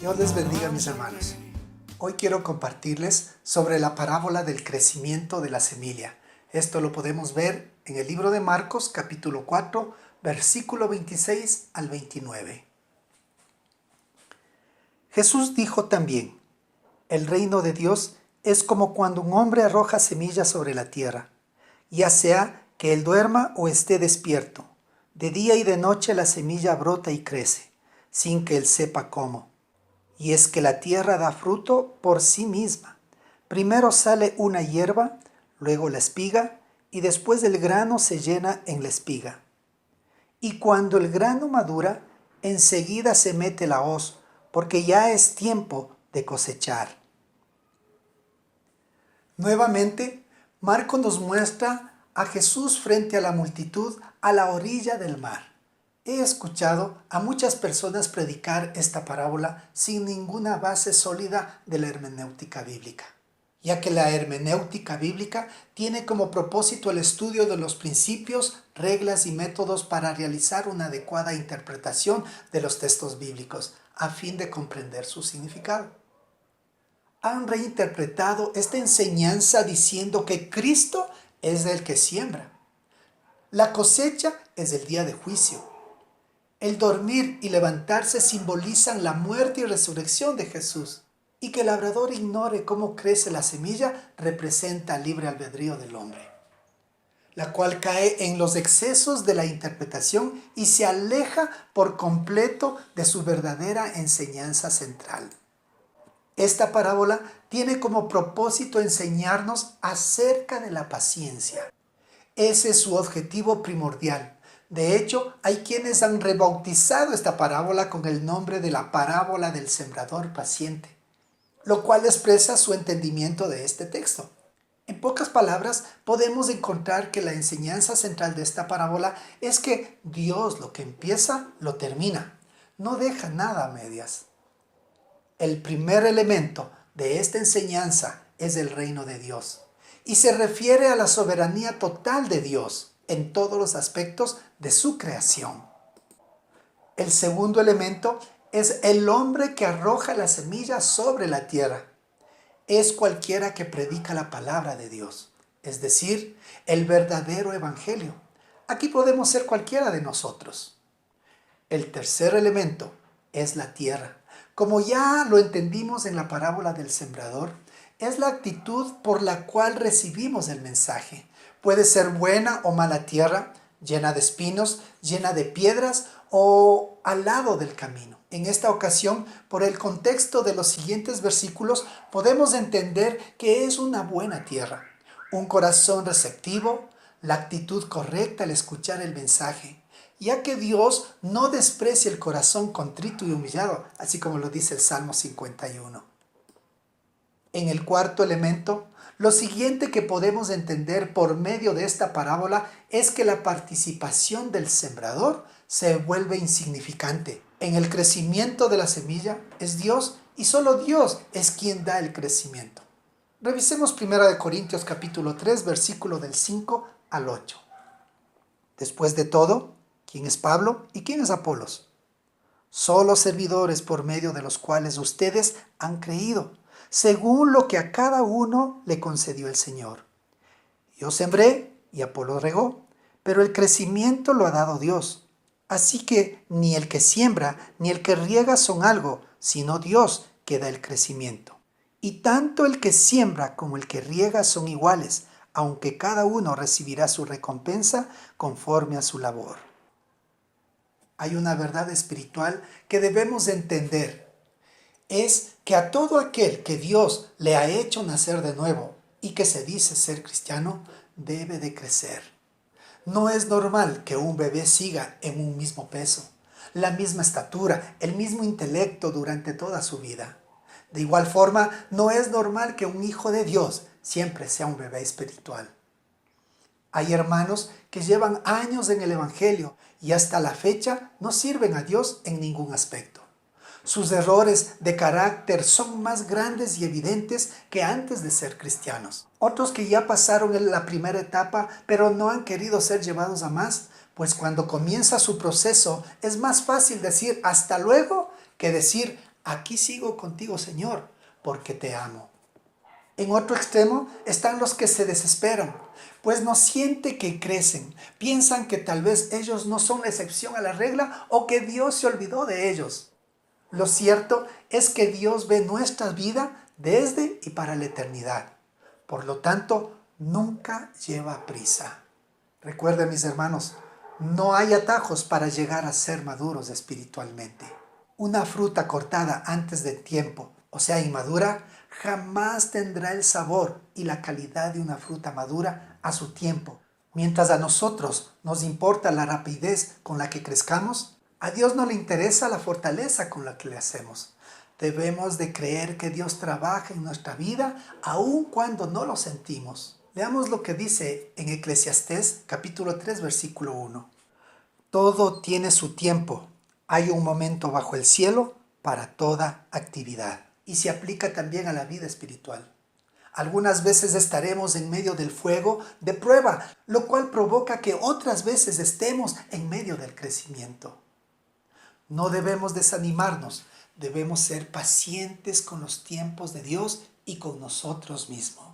Dios les bendiga, mis hermanos. Hoy quiero compartirles sobre la parábola del crecimiento de la semilla. Esto lo podemos ver en el libro de Marcos, capítulo 4, versículo 26 al 29. Jesús dijo también: el reino de Dios es como cuando un hombre arroja semillas sobre la tierra, ya sea que él duerma o esté despierto. De día y de noche la semilla brota y crece, sin que él sepa cómo. Y es que la tierra da fruto por sí misma. Primero sale una hierba, luego la espiga, y después el grano se llena en la espiga. Y cuando el grano madura, enseguida se mete la hoz, porque ya es tiempo de cosechar. Nuevamente, Marcos nos muestra a Jesús frente a la multitud a la orilla del mar. He escuchado a muchas personas predicar esta parábola sin ninguna base sólida de la hermenéutica bíblica, ya que la hermenéutica bíblica tiene como propósito el estudio de los principios, reglas y métodos para realizar una adecuada interpretación de los textos bíblicos, a fin de comprender su significado. Han reinterpretado esta enseñanza diciendo que Cristo es el que siembra. La cosecha es el día de juicio. El dormir y levantarse simbolizan la muerte y resurrección de Jesús. Y que el labrador ignore cómo crece la semilla representa el libre albedrío del hombre, la cual cae en los excesos de la interpretación y se aleja por completo de su verdadera enseñanza central. Esta parábola tiene como propósito enseñarnos acerca de la paciencia. Ese es su objetivo primordial. De hecho, hay quienes han rebautizado esta parábola con el nombre de la parábola del sembrador paciente, lo cual expresa su entendimiento de este texto. En pocas palabras, podemos encontrar que la enseñanza central de esta parábola es que Dios lo que empieza, lo termina. No deja nada a medias. El primer elemento de esta enseñanza es el reino de Dios y se refiere a la soberanía total de Dios en todos los aspectos de su creación. El segundo elemento es el hombre que arroja la semilla sobre la tierra. Es cualquiera que predica la palabra de Dios, es decir, el verdadero evangelio. Aquí podemos ser cualquiera de nosotros. El tercer elemento es la tierra. Como ya lo entendimos en la parábola del sembrador, es la actitud por la cual recibimos el mensaje. Puede ser buena o mala tierra, llena de espinos, llena de piedras o al lado del camino. En esta ocasión, por el contexto de los siguientes versículos, podemos entender que es una buena tierra, un corazón receptivo, la actitud correcta al escuchar el mensaje, ya que Dios no desprecia el corazón contrito y humillado, así como lo dice el Salmo 51. En el cuarto elemento, lo siguiente que podemos entender por medio de esta parábola es que la participación del sembrador se vuelve insignificante. En el crecimiento de la semilla es Dios y solo Dios es quien da el crecimiento. Revisemos 1 Corintios capítulo 3, versículo del 5 al 8. Después de todo, ¿quién es Pablo y quién es Apolos? Solo servidores por medio de los cuales ustedes han creído, según lo que a cada uno le concedió el Señor. Yo sembré y Apolos regó, pero el crecimiento lo ha dado Dios. Así que ni el que siembra ni el que riega son algo, sino Dios que da el crecimiento. Y tanto el que siembra como el que riega son iguales, aunque cada uno recibirá su recompensa conforme a su labor. Hay una verdad espiritual que debemos entender. Es que a todo aquel que Dios le ha hecho nacer de nuevo y que se dice ser cristiano, debe de crecer. No es normal que un bebé siga en un mismo peso, la misma estatura, el mismo intelecto durante toda su vida. De igual forma, no es normal que un hijo de Dios siempre sea un bebé espiritual. Hay hermanos que llevan años en el Evangelio y hasta la fecha no sirven a Dios en ningún aspecto. Sus errores de carácter son más grandes y evidentes que antes de ser cristianos. Otros que ya pasaron en la primera etapa, pero no han querido ser llevados a más, pues cuando comienza su proceso es más fácil decir hasta luego que decir Aquí sigo contigo, Señor, porque te amo. En otro extremo están los que se desesperan, pues no sienten que crecen. Piensan que tal vez ellos no son la excepción a la regla o que Dios se olvidó de ellos. Lo cierto es que Dios ve nuestra vida desde y para la eternidad. Por lo tanto, nunca lleva prisa. Recuerden, mis hermanos, no hay atajos para llegar a ser maduros espiritualmente. Una fruta cortada antes de tiempo, o sea, inmadura, jamás tendrá el sabor y la calidad de una fruta madura a su tiempo. Mientras a nosotros nos importa la rapidez con la que crezcamos, a Dios no le interesa la fortaleza con la que le hacemos. Debemos de creer que Dios trabaja en nuestra vida aun cuando no lo sentimos. Leamos lo que dice en Eclesiastés capítulo 3 versículo 1. Todo tiene su tiempo. Hay un momento bajo el cielo para toda actividad. Y se aplica también a la vida espiritual. Algunas veces estaremos en medio del fuego de prueba, lo cual provoca que otras veces estemos en medio del crecimiento. No debemos desanimarnos, debemos ser pacientes con los tiempos de Dios y con nosotros mismos.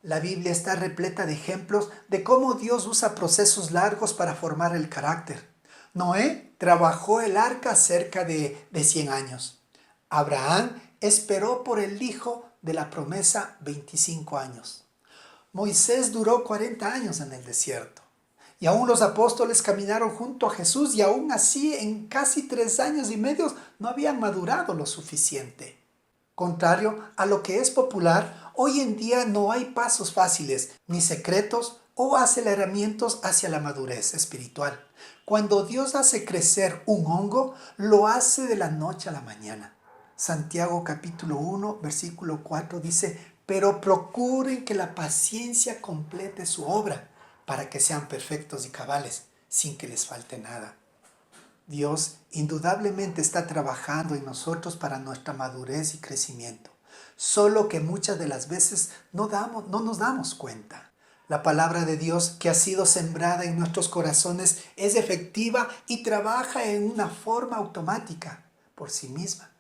La Biblia está repleta de ejemplos de cómo Dios usa procesos largos para formar el carácter. Noé trabajó el arca cerca de 100 años. Abraham esperó por el hijo de la promesa 25 años. Moisés duró 40 años en el desierto. Y aún los apóstoles caminaron junto a Jesús y aún así en casi 3 años y medio no habían madurado lo suficiente. Contrario a lo que es popular, hoy en día no hay pasos fáciles, ni secretos o aceleramientos hacia la madurez espiritual. Cuando Dios hace crecer un hongo, lo hace de la noche a la mañana. Santiago capítulo 1, versículo 4 dice, pero procuren que la paciencia complete su obra, para que sean perfectos y cabales, sin que les falte nada. Dios indudablemente está trabajando en nosotros para nuestra madurez y crecimiento, solo que muchas de las veces no nos damos cuenta. La palabra de Dios que ha sido sembrada en nuestros corazones es efectiva y trabaja en una forma automática por sí misma.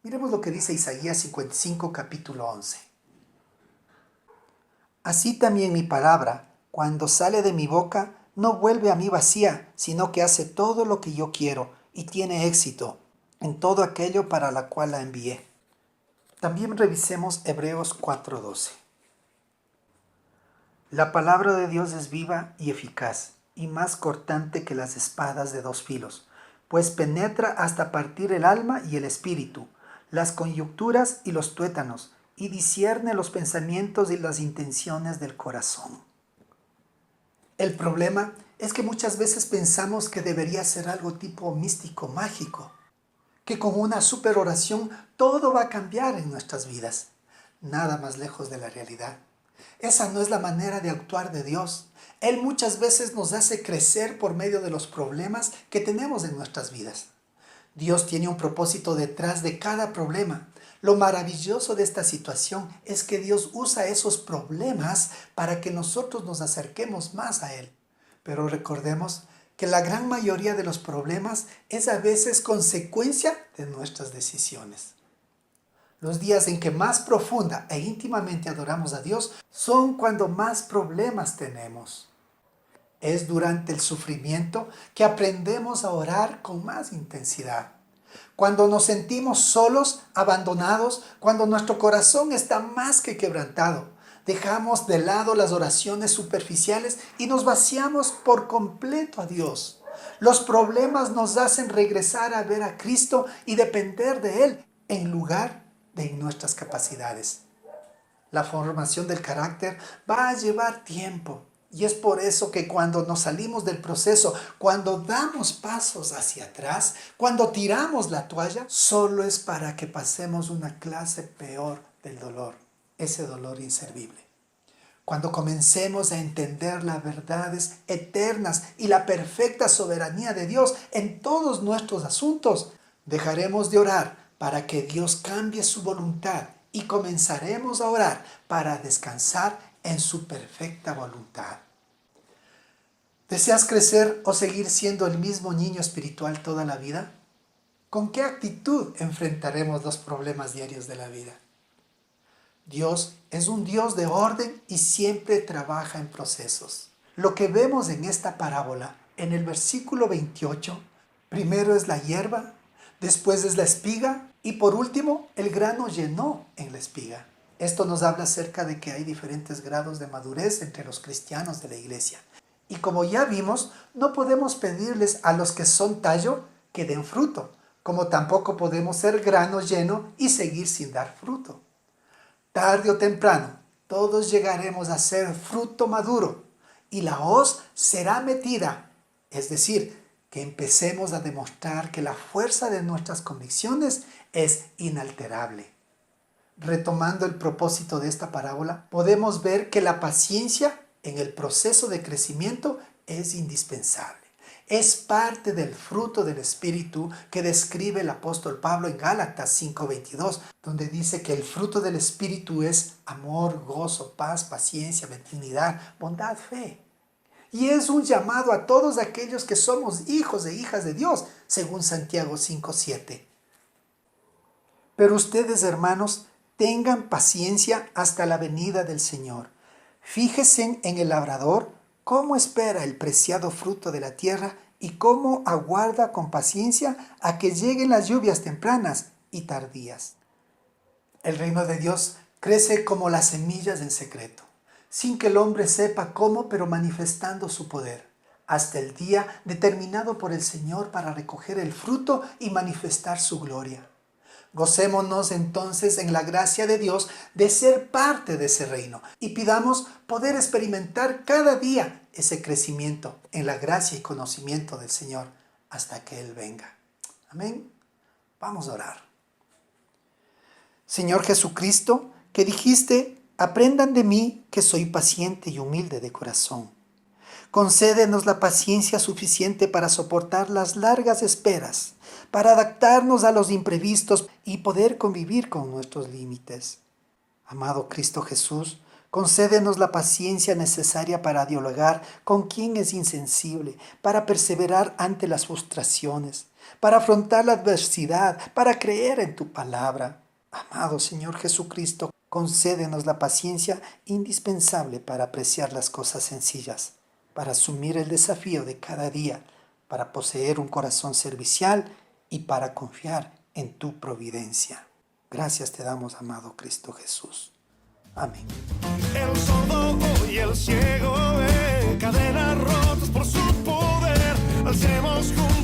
Miremos lo que dice Isaías 55, capítulo 11. Así también mi palabra, cuando sale de mi boca, no vuelve a mí vacía, sino que hace todo lo que yo quiero y tiene éxito en todo aquello para la cual la envié. También revisemos Hebreos 4:12. La palabra de Dios es viva y eficaz, y más cortante que las espadas de 2 filos, pues penetra hasta partir el alma y el espíritu, las coyunturas y los tuétanos, y discierne los pensamientos y las intenciones del corazón. El problema es que muchas veces pensamos que debería ser algo tipo místico, mágico, que con una super oración todo va a cambiar en nuestras vidas. Nada más lejos de la realidad. Esa no es la manera de actuar de Dios. Él muchas veces nos hace crecer por medio de los problemas que tenemos en nuestras vidas. Dios tiene un propósito detrás de cada problema. Lo maravilloso de esta situación es que Dios usa esos problemas para que nosotros nos acerquemos más a Él. Pero recordemos que la gran mayoría de los problemas es a veces consecuencia de nuestras decisiones. Los días en que más profunda e íntimamente adoramos a Dios son cuando más problemas tenemos. Es durante el sufrimiento que aprendemos a orar con más intensidad. Cuando nos sentimos solos, abandonados, cuando nuestro corazón está más que quebrantado, dejamos de lado las oraciones superficiales y nos vaciamos por completo a Dios. Los problemas nos hacen regresar a ver a Cristo y depender de Él en lugar de nuestras capacidades. La formación del carácter va a llevar tiempo. Y es por eso que cuando nos salimos del proceso, cuando damos pasos hacia atrás, cuando tiramos la toalla, solo es para que pasemos una clase peor del dolor, ese dolor inservible. Cuando comencemos a entender las verdades eternas y la perfecta soberanía de Dios en todos nuestros asuntos, dejaremos de orar para que Dios cambie su voluntad y comenzaremos a orar para descansar en su perfecta voluntad. ¿Deseas crecer o seguir siendo el mismo niño espiritual toda la vida? ¿Con qué actitud enfrentaremos los problemas diarios de la vida? Dios es un Dios de orden y siempre trabaja en procesos. Lo que vemos en esta parábola, en el versículo 28, primero es la hierba, después es la espiga y por último el grano llenó en la espiga. Esto nos habla acerca de que hay diferentes grados de madurez entre los cristianos de la iglesia. Y como ya vimos, no podemos pedirles a los que son tallo que den fruto, como tampoco podemos ser grano lleno y seguir sin dar fruto. Tarde o temprano, todos llegaremos a ser fruto maduro y la hoz será metida, es decir, que empecemos a demostrar que la fuerza de nuestras convicciones es inalterable. Retomando el propósito de esta parábola, podemos ver que la paciencia en el proceso de crecimiento es indispensable. Es parte del fruto del Espíritu que describe el apóstol Pablo en Gálatas 5:22, donde dice que el fruto del Espíritu es amor, gozo, paz, paciencia, benignidad, bondad, fe. Y es un llamado a todos aquellos que somos hijos e hijas de Dios, según Santiago 5:7. Pero ustedes, hermanos, tengan paciencia hasta la venida del Señor. Fíjense en el labrador, cómo espera el preciado fruto de la tierra y cómo aguarda con paciencia a que lleguen las lluvias tempranas y tardías. El reino de Dios crece como las semillas en secreto, sin que el hombre sepa cómo, pero manifestando su poder, hasta el día determinado por el Señor para recoger el fruto y manifestar su gloria. Gocémonos entonces en la gracia de Dios de ser parte de ese reino y pidamos poder experimentar cada día ese crecimiento en la gracia y conocimiento del Señor hasta que Él venga. Amén. Vamos a orar. Señor Jesucristo, que dijiste, aprendan de mí que soy paciente y humilde de corazón. Concédenos la paciencia suficiente para soportar las largas esperas, para adaptarnos a los imprevistos y poder convivir con nuestros límites. Amado Cristo Jesús, concédenos la paciencia necesaria para dialogar con quien es insensible, para perseverar ante las frustraciones, para afrontar la adversidad, para creer en tu palabra. Amado Señor Jesucristo, concédenos la paciencia indispensable para apreciar las cosas sencillas, para asumir el desafío de cada día, para poseer un corazón servicial y para confiar en tu providencia. Gracias te damos, amado Cristo Jesús. Amén. El sordo y el ciego ven cadenas rotas por su poder. Alcemos juntos